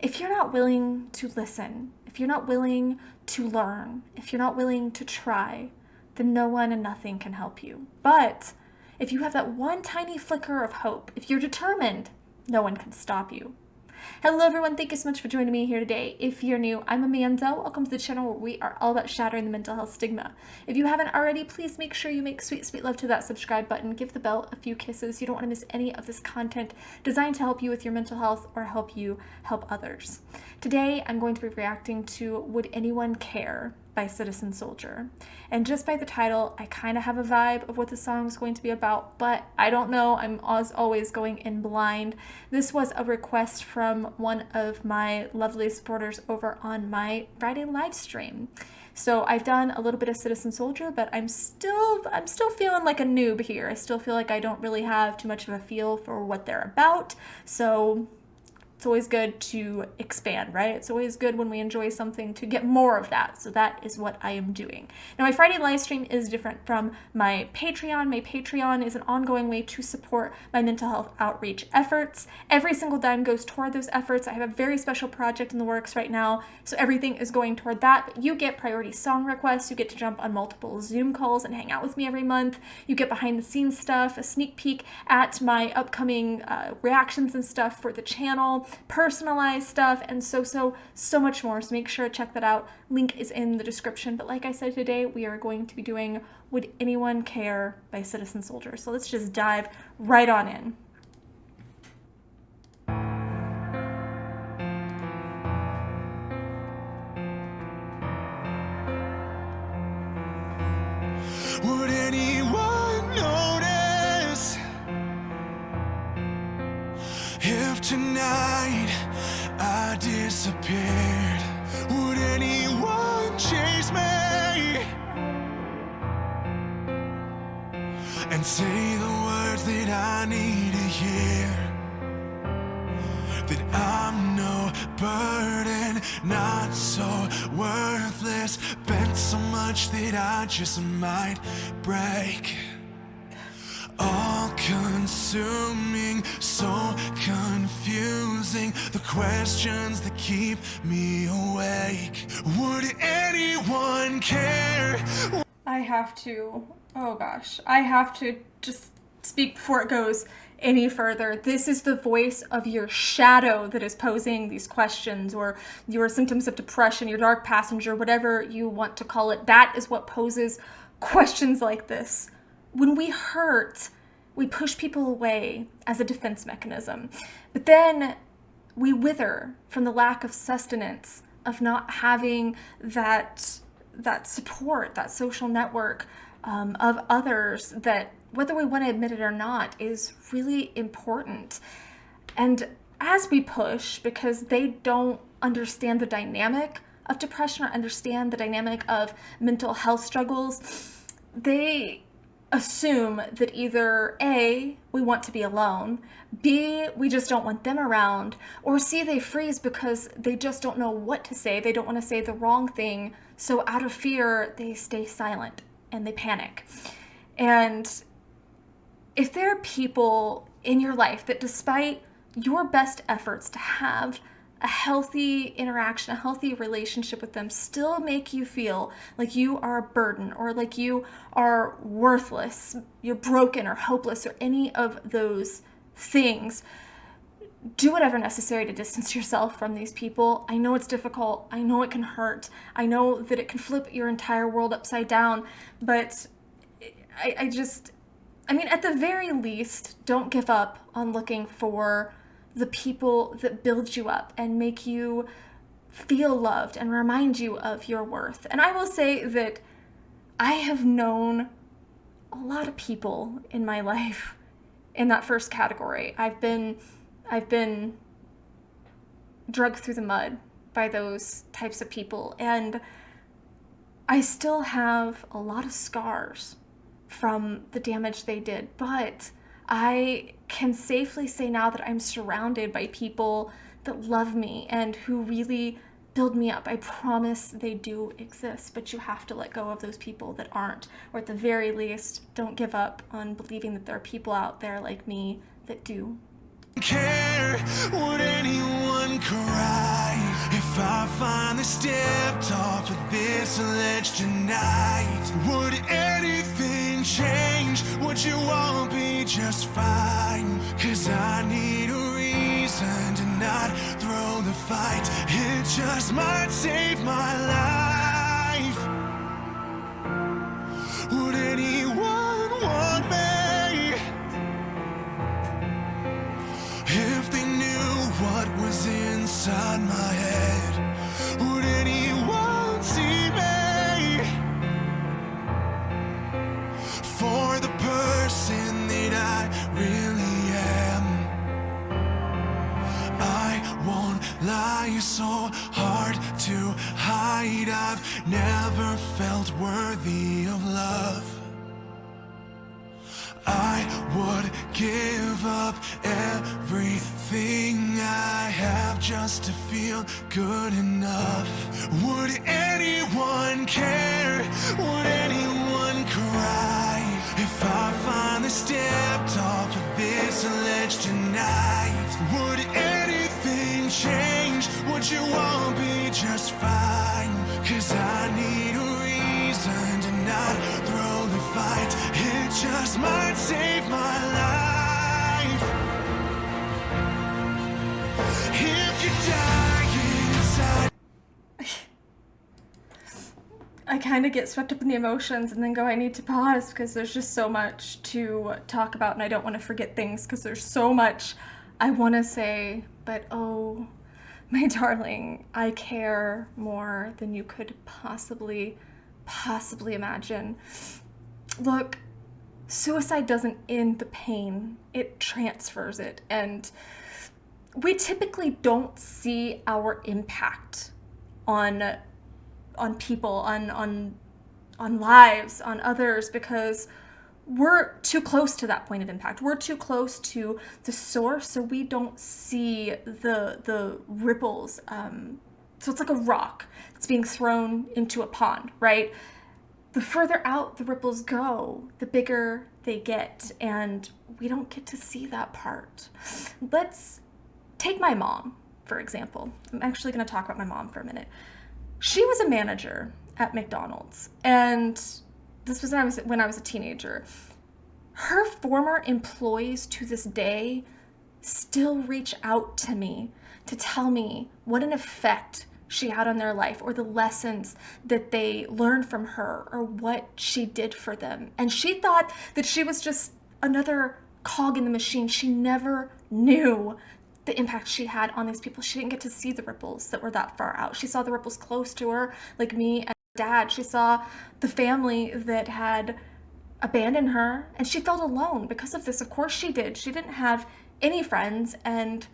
if you're not willing to listen, if you're not willing to learn, if you're not willing to try, then no one and nothing can help you. But if you have that one tiny flicker of hope, if you're determined, no one can stop you. Hello everyone, thank you so much for joining me here today. If you're new, I'm Amanda. Welcome to the channel where we are all about shattering the mental health stigma. If you haven't already, please make sure you make sweet, sweet love to that subscribe button. Give the bell a few kisses. You don't want to miss any of this content designed to help you with your mental health or help you help others. Today, I'm going to be reacting to Would Anyone Care by Citizen Soldier. And just by the title, I kind of have a vibe of what the song is going to be about, but I don't know. I'm as always going in blind. This was a request from one of my lovely supporters over on my Friday live stream. So I've done a little bit of Citizen Soldier, but I'm still feeling like a noob here. I still feel like I don't really have too much of a feel for what they're about. So it's always good to expand, right? It's always good when we enjoy something to get more of that. So that is what I am doing. Now, my Friday live stream is different from my Patreon. My Patreon is an ongoing way to support my mental health outreach efforts. Every single dime goes toward those efforts. I have a very special project in the works right now, so everything is going toward that. But you get priority song requests. You get to jump on multiple Zoom calls and hang out with me every month. You get behind the scenes stuff, a sneak peek at my upcoming reactions and stuff for the channel, personalized stuff, and so much more. So make sure to check that out. Link is in the description. But like I said, today we are going to be doing Would Anyone Care by Citizen Soldier. So let's just dive right on in. Would anyone notice if tonight I disappeared? Would anyone chase me and say the words that I need to hear? That I'm no burden, not so worthless, bent so much that I just might break. All consuming, so confusing, the questions that keep me awake. Would anyone care? I have to just speak before it goes any further. This is the voice of your shadow that is posing these questions, or your symptoms of depression, your dark passenger, whatever you want to call it. That is what poses questions like this. When we hurt, we push people away as a defense mechanism, but then we wither from the lack of sustenance, of not having that support, that social network of others that, whether we want to admit it or not, is really important. And as we push, because they don't understand the dynamic of depression or understand the dynamic of mental health struggles, they assume that either A, we want to be alone, B, we just don't want them around, or C, they freeze because they just don't know what to say. They don't want to say the wrong thing, so out of fear, they stay silent and they panic. And if there are people in your life that, despite your best efforts to have a healthy interaction, a healthy relationship with them, still make you feel like you are a burden, or like you are worthless, you're broken or hopeless, or any of those things, do whatever necessary to distance yourself from these people. I know it's difficult. I know it can hurt. I know that it can flip your entire world upside down, but I mean, at the very least, don't give up on looking for the people that build you up and make you feel loved and remind you of your worth. And I will say that I have known a lot of people in my life in that first category. I've been dragged through the mud by those types of people, and I still have a lot of scars from the damage they did, but I can safely say now that I'm surrounded by people that love me and who really build me up. I promise they do exist, but you have to let go of those people that aren't, or at the very least, don't give up on believing that there are people out there like me that do. Care, would anyone cry? finally stepped off of this ledge tonight, would anything change? Would you all be just fine? 'Cause I need a reason to not throw the fight. It just might save my life. Would anyone want me if they knew what was inside my head? Would anyone see me for the person that I really am? I won't lie, so hard to hide. I've never felt worthy of love. I would give up everything I have just to feel good enough. Would anyone care? Would anyone cry if I finally stepped off of this ledge tonight? Would anything change? Would you all be just fine? 'Cause I need a reason to not throw the fight. It just might save my life. If you're dying inside. I kind of get swept up in the emotions and then go, I need to pause because there's just so much to talk about and I don't want to forget things because there's so much I want to say. But oh, my darling, I care more than you could possibly imagine. Look, suicide doesn't end the pain, it transfers it. And we typically don't see our impact on people, on lives, on others, because we're too close to that point of impact. We're too close to the source, so we don't see the ripples. So it's like a rock that's being thrown into a pond, right? The further out the ripples go, the bigger they get, and we don't get to see that part. Let's take my mom, for example. I'm actually going to talk about my mom for a minute. She was a manager at McDonald's, and this was when I was a teenager. Her former employees to this day still reach out to me to tell me what an effect she had on their life, or the lessons that they learned from her, or what she did for them. And she thought that she was just another cog in the machine. She never knew the impact she had on these people. She didn't get to see the ripples that were that far out. She saw the ripples close to her, like me and dad. She saw the family that had abandoned her, and she felt alone because of this. Of course she did. She didn't have any friends, and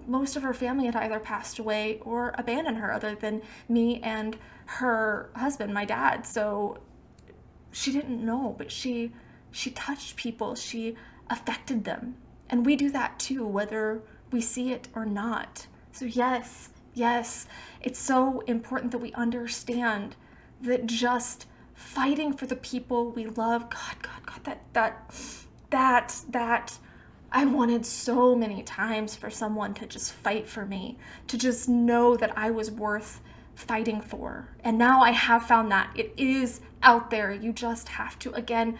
most of her family had either passed away or abandoned her, other than me and her husband, my dad. So she didn't know, but she touched people. She affected them. And we do that too, whether we see it or not. So yes, it's so important that we understand that just fighting for the people we love, God, that I wanted so many times for someone to just fight for me, to just know that I was worth fighting for. And now I have found that it is out there. You just have to, again,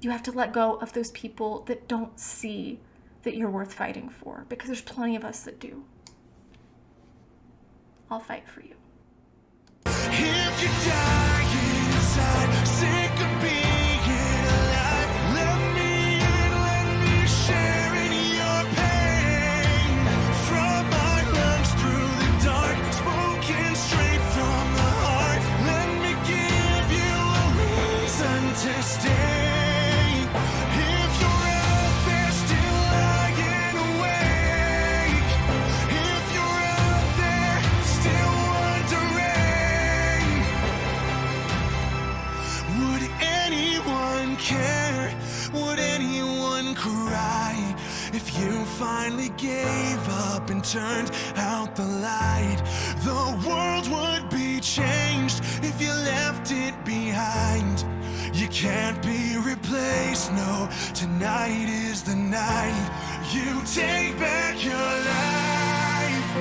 you have to let go of those people that don't see that you're worth fighting for, because there's plenty of us that do. I'll fight for you. If you're dying inside, sick of being alive, let me share in your pain. From my lungs through the dark, spoken straight from the heart. Let me give you a reason to stay. If you're out there still lying awake, if you're out there still wondering, would anyone care? Would anyone cry if you finally gave up and turned out the light? The world would be changed if you left it behind. You can't be replaced, no, tonight is the night you take back your life.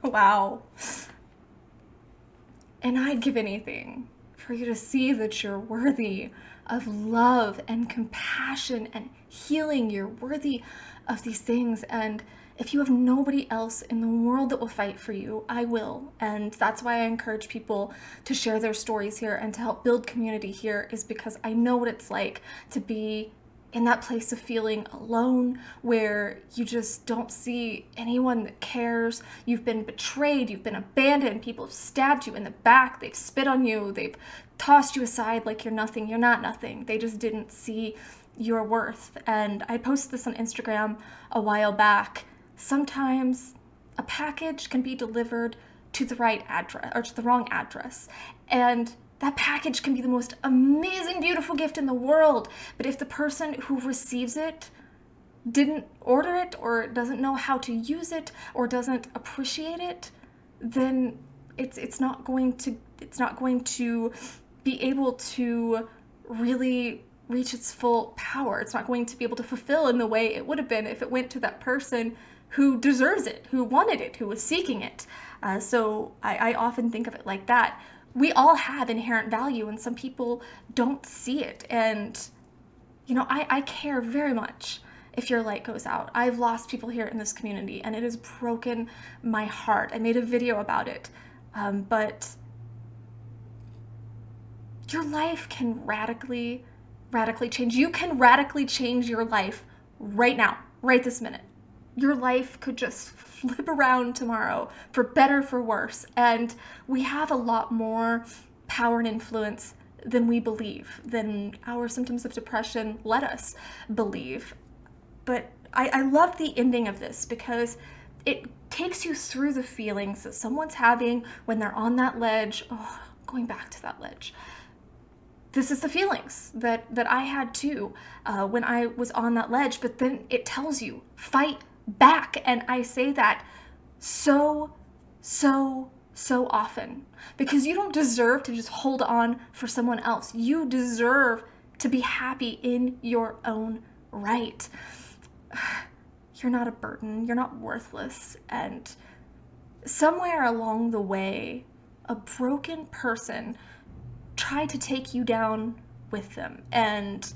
Wow. And I'd give anything for you to see that you're worthy of love and compassion and healing. You're worthy of these things. And if you have nobody else in the world that will fight for you, I will. And that's why I encourage people to share their stories here and to help build community here, is because I know what it's like to be in that place of feeling alone, where you just don't see anyone that cares. You've been betrayed, you've been abandoned, people have stabbed you in the back, they've spit on you, they've tossed you aside like you're nothing. You're not nothing. They just didn't see your worth. And I posted this on Instagram a while back. Sometimes a package can be delivered to the right address or to the wrong address. And that package can be the most amazing, beautiful gift in the world. But if the person who receives it didn't order it, or doesn't know how to use it, or doesn't appreciate it, then it's not going to be able to really reach its full power. It's not going to be able to fulfill in the way it would have been if it went to that person who deserves it, who wanted it, who was seeking it. So I often think of it like that. We all have inherent value, and some people don't see it. And, you know, I care very much if your light goes out. I've lost people here in this community, and it has broken my heart. I made a video about it. But your life can radically change. You can radically change your life right now, right this minute. Your life could just flip around tomorrow, for better, for worse. And we have a lot more power and influence than we believe, than our symptoms of depression let us believe. But I love the ending of this, because it takes you through the feelings that someone's having when they're on that ledge. Oh, going back to that ledge. This is the feelings that I had too when I was on that ledge. But then it tells you, fight back. And I say that so often, because you don't deserve to just hold on for someone else. You deserve to be happy in your own right. You're not a burden. You're not worthless. And somewhere along the way, a broken person tried to take you down with them, and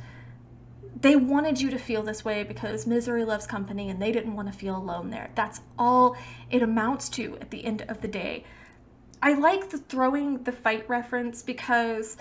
they wanted you to feel this way because misery loves company, and they didn't want to feel alone there. That's all it amounts to at the end of the day. I like the throwing the fight reference, because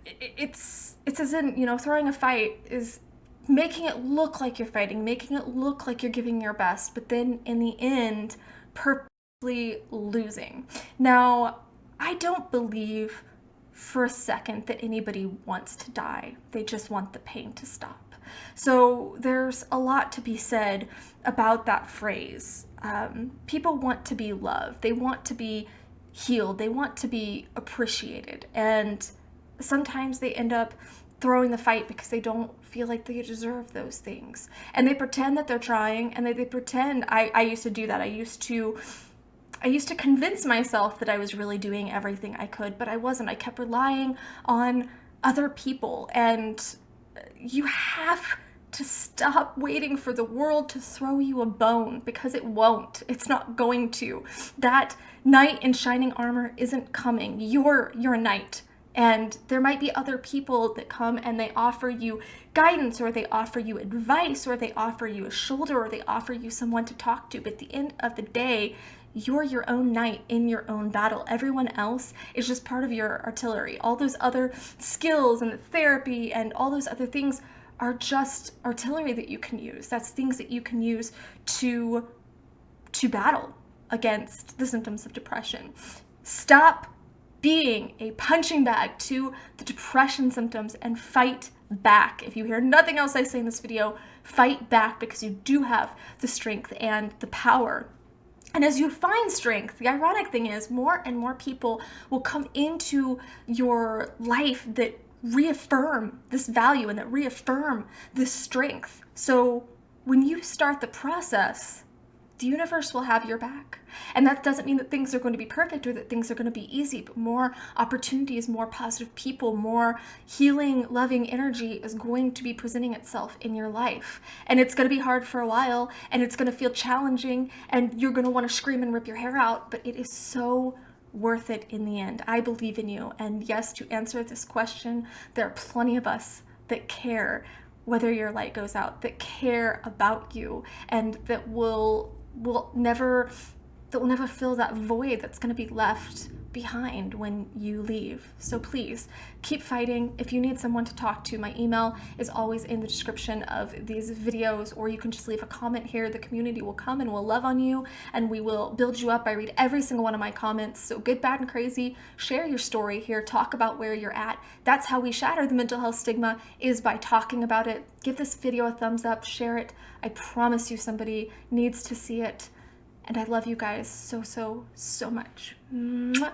it's as in, you know, throwing a fight is making it look like you're fighting, making it look like you're giving your best, but then in the end, purposely losing. Now, I don't believe for a second that anybody wants to die. They just want the pain to stop. So there's a lot to be said about that phrase. People want to be loved. They want to be healed. They want to be appreciated. And sometimes they end up throwing the fight because they don't feel like they deserve those things. And they pretend that they're trying, and they pretend. I used to do that. I used to convince myself that I was really doing everything I could, but I wasn't. I kept relying on other people. And you have to stop waiting for the world to throw you a bone, because it won't. It's not going to. That knight in shining armor isn't coming. You're a knight. And there might be other people that come and they offer you guidance, or they offer you advice, or they offer you a shoulder, or they offer you someone to talk to. But at the end of the day, you're your own knight in your own battle. Everyone else is just part of your artillery. All those other skills and the therapy and all those other things are just artillery that you can use. That's things that you can use to battle against the symptoms of depression. Stop being a punching bag to the depression symptoms and fight back. If you hear nothing else I say in this video, fight back, because you do have the strength and the power. And as you find strength, the ironic thing is, more and more people will come into your life that reaffirm this value and that reaffirm this strength. So when you start the process, the universe will have your back. And that doesn't mean that things are going to be perfect or that things are going to be easy, but more opportunities, more positive people, more healing, loving energy is going to be presenting itself in your life. And it's going to be hard for a while, and it's going to feel challenging, and you're going to want to scream and rip your hair out, but it is so worth it in the end. I believe in you. And yes, to answer this question, there are plenty of us that care whether your light goes out, that care about you, and that will never fill that void that's going to be left behind when you leave. So please keep fighting. If you need someone to talk to, my email is always in the description of these videos, or you can just leave a comment here. The community will come and will love on you, and we will build you up. I read every single one of my comments. So good, bad, and crazy, share your story here, talk about where you're at. That's how we shatter the mental health stigma, is by talking about it. Give this video a thumbs up, share it. I promise you somebody needs to see it. And I love you guys so, so, so much. Mwah.